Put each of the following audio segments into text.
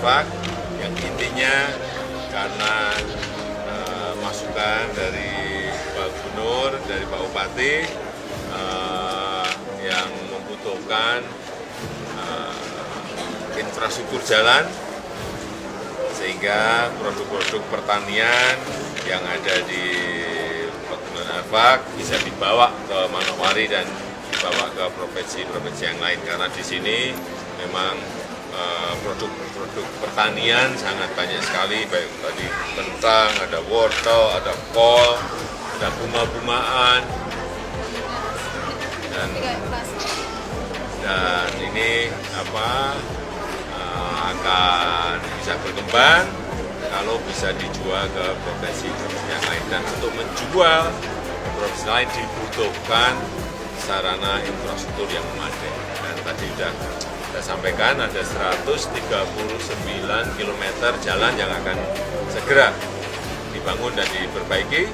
Arfak yang intinya karena masukan dari Pak Gubernur, dari Pak Bupati yang membutuhkan infrastruktur jalan sehingga produk-produk pertanian yang ada di Pegunungan Arfak bisa dibawa ke Manokwari dan dibawa ke provinsi-provinsi yang lain karena di sini memang produk-produk pertanian sangat banyak sekali, baik tadi kentang, ada wortel, ada kol, ada bunga-bungaan, dan ini akan bisa berkembang kalau bisa dijual ke provinsi-provinsi yang lain. Dan untuk menjual ke provinsi lain dibutuhkan sarana infrastruktur yang memadai. Dan tadi sudah saya sampaikan ada 139 km jalan yang akan segera dibangun dan diperbaiki.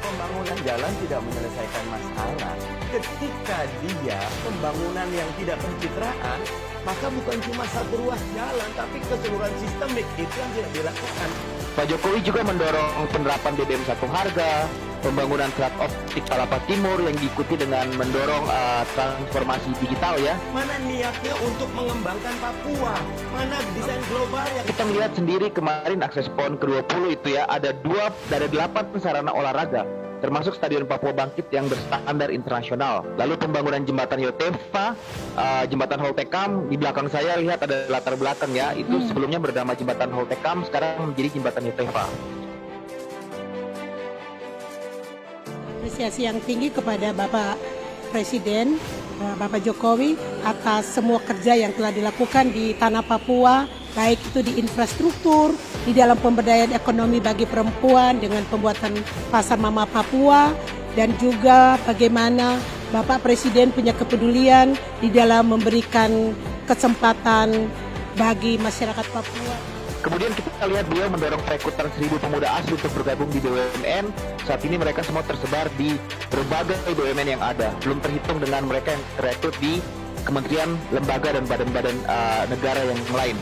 Pembangunan jalan tidak menyelesaikan masalah. Ketika dia pembangunan yang tidak pencitraan, maka bukan cuma satu ruas jalan, tapi keseluruhan sistemik itu yang tidak dilakukan. Pak Jokowi juga mendorong penerapan BBM satu harga, pembangunan flat optik Palapa Timur yang diikuti dengan mendorong transformasi digital ya. Mana niatnya untuk mengembangkan Papua? Mana desain global yang Kita melihat sendiri kemarin akses PON ke-20 itu ya, ada 2 dari 8 sarana olahraga, termasuk Stadion Papua Bangkit yang berstandar internasional. Lalu pembangunan jembatan Yotefa, jembatan Holtekam, di belakang saya lihat ada latar belakang ya, itu sebelumnya bernama jembatan Holtekam, sekarang menjadi jembatan Yotefa. Apresiasi yang tinggi kepada Bapak Presiden, Bapak Jokowi atas semua kerja yang telah dilakukan di tanah Papua, baik itu di infrastruktur, di dalam pemberdayaan ekonomi bagi perempuan dengan pembuatan Pasar Mama Papua, dan juga bagaimana Bapak Presiden punya kepedulian di dalam memberikan kesempatan bagi masyarakat Papua. Kemudian kita lihat beliau mendorong perekrutan 1.000 pemuda asli untuk bergabung di BUMN. Saat ini mereka semua tersebar di berbagai BUMN yang ada. Belum terhitung dengan mereka yang terekrut di kementerian, lembaga, dan badan-badan negara yang lain.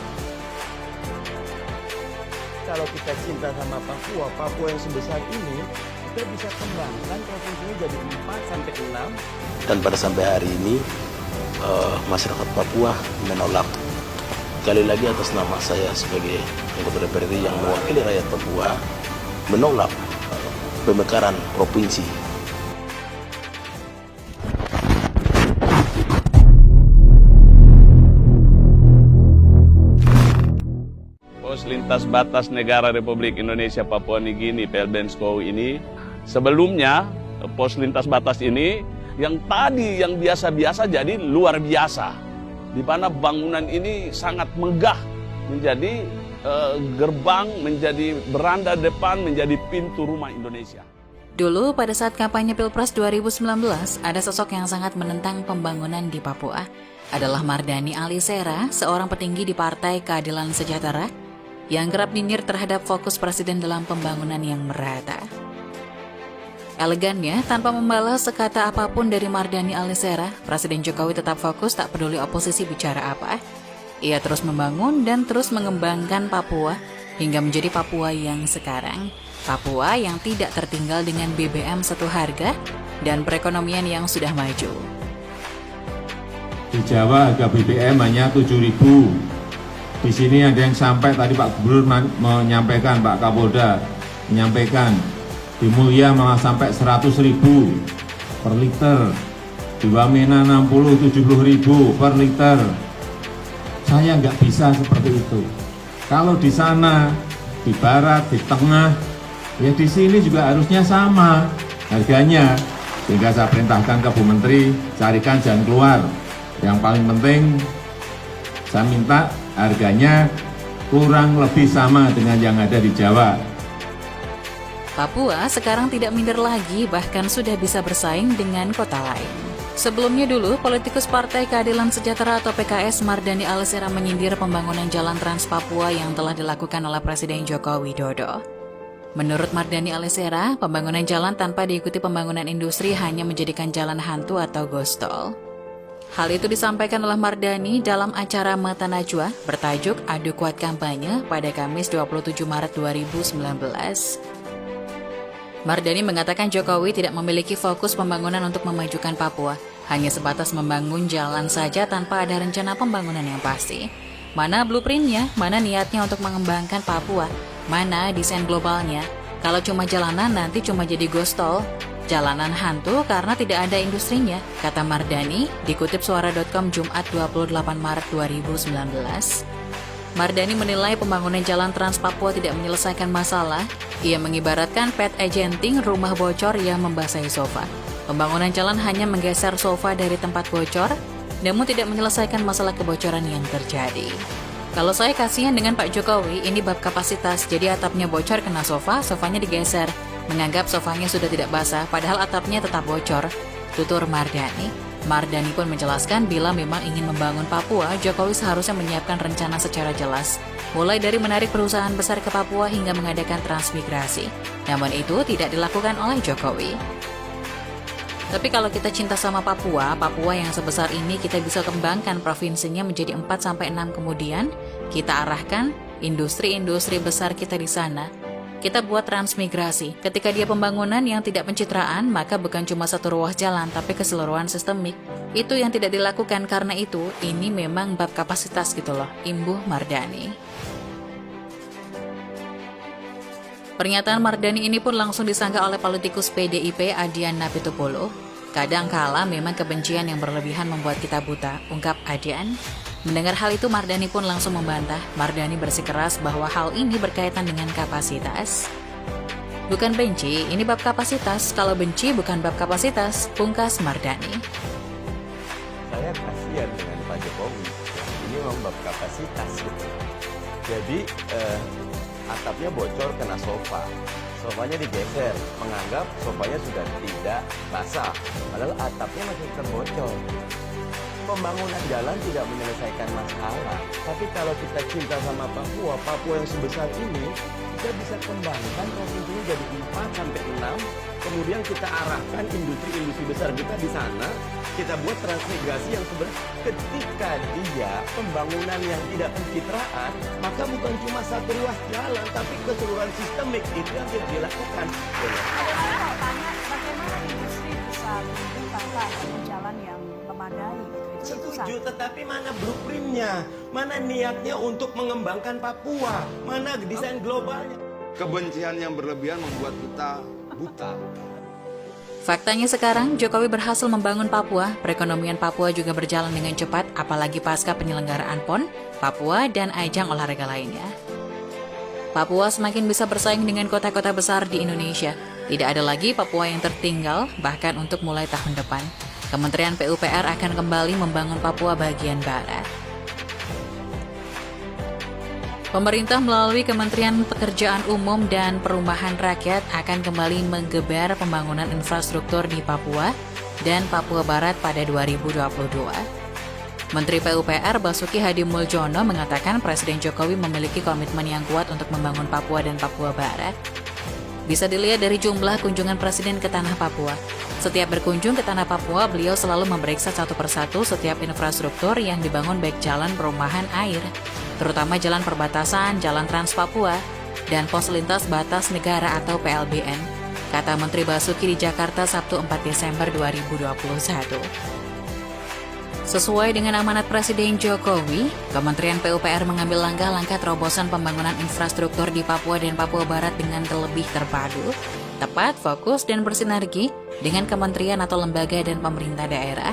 kalau kita cinta sama Papua, Papua yang sebesar ini, kita bisa kembangkan provinsinya jadi 4 sampai 6. Dan pada sampai hari ini masyarakat Papua menolak. Sekali lagi atas nama saya sebagai anggota DPRD yang mewakili rakyat Papua menolak pemekaran provinsi. Pos lintas batas negara Republik Indonesia Papua Nugini PLBNSCO ini sebelumnya pos lintas batas ini yang tadi yang biasa-biasa jadi luar biasa. Di mana bangunan ini sangat megah, menjadi gerbang, menjadi beranda depan, menjadi pintu rumah Indonesia. Dulu pada saat kampanye Pilpres 2019, ada sosok yang sangat menentang pembangunan di Papua. Adalah Mardhani Alisera, seorang petinggi di Partai Keadilan Sejahtera, yang kerap nyinyir terhadap fokus Presiden dalam pembangunan yang merata. Elegannya, tanpa membalas sekata apapun dari Mardhani Alisera, Presiden Jokowi tetap fokus tak peduli oposisi bicara apa. Ia terus membangun dan terus mengembangkan Papua hingga menjadi Papua yang sekarang. Papua yang tidak tertinggal dengan BBM satu harga dan perekonomian yang sudah maju. Di Jawa harga BBM hanya 7.000. Di sini ada yang sampai tadi Pak Gubernur menyampaikan, Pak Kapolda menyampaikan, di Mulia malah sampai 100.000 per liter, di Wamena 60-70.000 per liter. Saya nggak bisa seperti itu. Kalau di sana, di barat, di tengah, ya di sini juga harusnya sama harganya. Sehingga saya perintahkan ke Bu Menteri, carikan jalan keluar. Yang paling penting, saya minta harganya kurang lebih sama dengan yang ada di Jawa. Papua sekarang tidak minder lagi, bahkan sudah bisa bersaing dengan kota lain. Sebelumnya dulu, politikus Partai Keadilan Sejahtera atau PKS Mardhani Alisera menyindir pembangunan jalan Trans Papua yang telah dilakukan oleh Presiden Joko Widodo. Menurut Mardhani Alisera, pembangunan jalan tanpa diikuti pembangunan industri hanya menjadikan jalan hantu atau ghost town. Hal itu disampaikan oleh Mardani dalam acara Mata Najwa bertajuk Adu Kuat Kampanye pada Kamis 27 Maret 2019. Mardani mengatakan Jokowi tidak memiliki fokus pembangunan untuk memajukan Papua, hanya sebatas membangun jalan saja tanpa ada rencana pembangunan yang pasti. Mana blueprintnya, mana niatnya untuk mengembangkan Papua, mana desain globalnya. Kalau cuma jalanan nanti cuma jadi ghost town. Jalanan hantu karena tidak ada industrinya, kata Mardani, dikutip suara.com Jumat 28 Maret 2019. Mardani menilai pembangunan jalan Trans Papua tidak menyelesaikan masalah. Ia mengibaratkan pet agenting rumah bocor yang membasahi sofa. Pembangunan jalan hanya menggeser sofa dari tempat bocor, namun tidak menyelesaikan masalah kebocoran yang terjadi. Kalau saya kasihan dengan Pak Jokowi, ini bab kapasitas, jadi atapnya bocor kena sofa, sofanya digeser. Menganggap sofanya sudah tidak basah, padahal atapnya tetap bocor, tutur Mardani. Mardani pun menjelaskan bila memang ingin membangun Papua, Jokowi seharusnya menyiapkan rencana secara jelas, mulai dari menarik perusahaan besar ke Papua hingga mengadakan transmigrasi. Namun itu tidak dilakukan oleh Jokowi. Tapi kalau kita cinta sama Papua, Papua yang sebesar ini kita bisa kembangkan provinsinya menjadi 4-6 kemudian, kita arahkan industri-industri besar kita di sana. Kita buat transmigrasi. Ketika dia pembangunan yang tidak pencitraan, maka bukan cuma satu ruas jalan, tapi keseluruhan sistemik. Itu yang tidak dilakukan, karena itu, ini memang bab kapasitas gitu loh, imbuh Mardani. Pernyataan Mardani ini pun langsung disangka oleh politikus PDIP Adian Napitupulu. Kadang kala memang kebencian yang berlebihan membuat kita buta, ungkap Adian. Mendengar hal itu, Mardani pun langsung membantah. Mardani bersikeras bahwa hal ini berkaitan dengan kapasitas. Bukan benci, ini bab kapasitas. Kalau benci bukan bab kapasitas, pungkas Mardani. Saya kasihan dengan Pak Jokowi. Ini memang bab kapasitas gitu. Jadi atapnya bocor kena sofa. Sofanya digeser, menganggap sofanya sudah tidak basah. Padahal atapnya masih terbocor. Pembangunan jalan tidak menyelesaikan masalah. Tapi kalau kita cinta sama Papua, Papua yang sebesar ini, kita bisa kembangkan provinsinya jadi 4-6. Kemudian kita arahkan industri-industri besar kita di sana. Kita buat transmigrasi yang sebenarnya ketika dia pembangunan yang tidak pencitraan, maka bukan cuma satu ruas jalan, tapi keseluruhan sistemik itu yang tidak dilakukan. Bagaimana industri bisa berhubung tanpa jalan yang memadai? Setuju, tetapi mana blueprintnya? Mana niatnya untuk mengembangkan Papua? Mana desain globalnya? Kebencian yang berlebihan membuat kita buta. Faktanya sekarang, Jokowi berhasil membangun Papua, perekonomian Papua juga berjalan dengan cepat, apalagi pasca penyelenggaraan PON, Papua, dan ajang olahraga lainnya. Papua semakin bisa bersaing dengan kota-kota besar di Indonesia. Tidak ada lagi Papua yang tertinggal, bahkan untuk mulai tahun depan. Kementerian PUPR akan kembali membangun Papua bagian barat. Pemerintah melalui Kementerian Pekerjaan Umum dan Perumahan Rakyat akan kembali menggeber pembangunan infrastruktur di Papua dan Papua Barat pada 2022. Menteri PUPR Basuki Hadi Muljono mengatakan Presiden Jokowi memiliki komitmen yang kuat untuk membangun Papua dan Papua Barat. Bisa dilihat dari jumlah kunjungan Presiden ke tanah Papua. Setiap berkunjung ke tanah Papua, beliau selalu memeriksa satu persatu setiap infrastruktur yang dibangun baik jalan, perumahan, air, terutama jalan perbatasan, jalan Trans Papua, dan pos lintas batas negara atau PLBN, kata Menteri Basuki di Jakarta Sabtu 4 Desember 2021. Sesuai dengan amanat Presiden Jokowi, Kementerian PUPR mengambil langkah-langkah terobosan pembangunan infrastruktur di Papua dan Papua Barat dengan lebih terpadu, tepat, fokus, dan bersinergi dengan kementerian atau lembaga dan pemerintah daerah.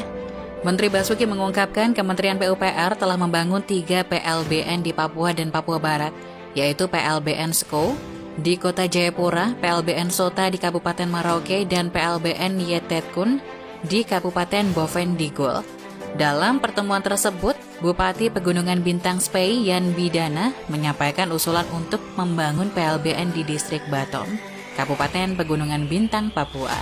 Menteri Basuki mengungkapkan Kementerian PUPR telah membangun 3 PLBN di Papua dan Papua Barat, yaitu PLBN Sko di Kota Jayapura, PLBN Sota di Kabupaten Merauke, dan PLBN Yetetkun di Kabupaten Boven Digul. Dalam pertemuan tersebut, Bupati Pegunungan Bintang Spei Yan Bidana menyampaikan usulan untuk membangun PLBN di Distrik Batom, Kabupaten Pegunungan Bintang, Papua.